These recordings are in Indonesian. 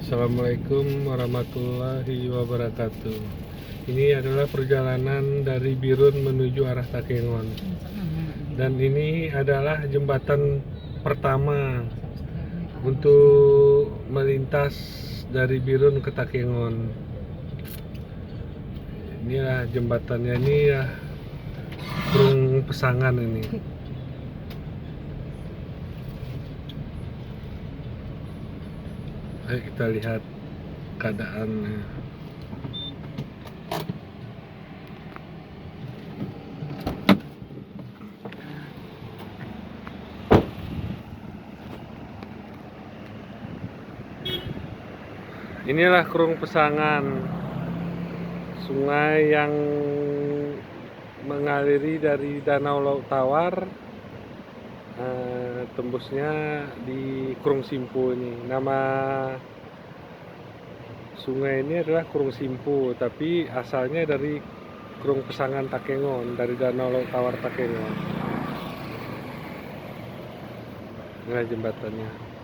Assalamualaikum warahmatullahi wabarakatuh. Ini adalah perjalanan dari Birun menuju arah Takengon. Dan ini adalah jembatan pertama untuk melintas dari Birun ke Takengon. Inilah jembatannya, ini ya Krung Pesangan ini. Ayo kita lihat keadaannya. Inilah Krung Pesangan, sungai yang mengaliri dari Danau Laut Tawar, tembusnya di Krung Simpu ini. Nama sungai ini adalah Krung Simpu, tapi asalnya dari Krung Pesangan Takengon, dari Danau Laut Tawar Takengon. Nah, jembatannya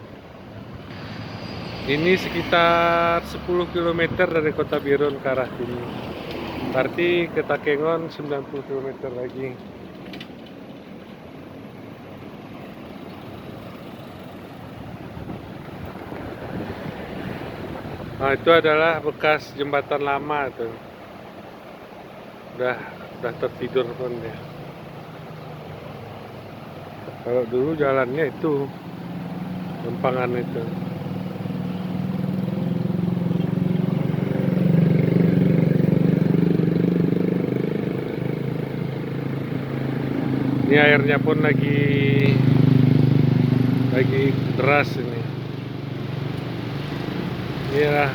ini sekitar 10 km dari kota Birun ke arah sini. Berarti ke Takengon 90 km lagi. Nah, itu adalah bekas jembatan lama tuh. Udah tertidur pun ya. Kalau dulu jalannya itu lempangan itu. Ini airnya pun lagi deras ini. Inilah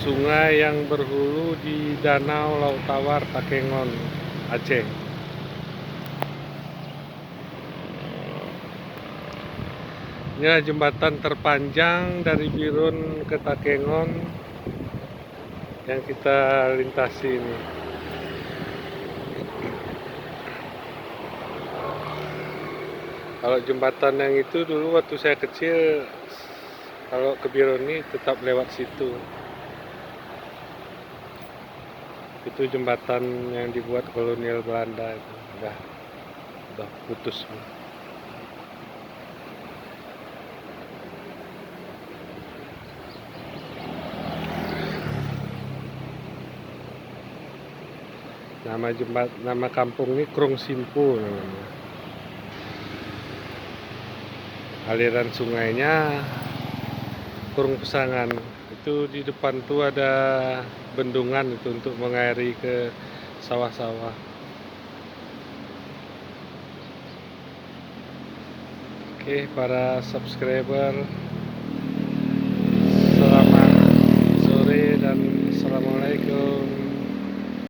sungai yang berhulu di Danau Laut Tawar Takengon, Aceh. Inilah jembatan terpanjang dari Birun ke Takengon yang kita lintasi ini. Kalau jembatan yang itu dulu waktu saya kecil, kalau ke Birun ini tetap lewat situ. Itu jembatan yang dibuat kolonial Belanda itu udah putus. Nama kampung ini Krung Simpu namanya. Aliran sungainya Krung Pesangan. Itu di depan tuh ada bendungan itu untuk mengairi ke sawah-sawah. Oke, para subscriber,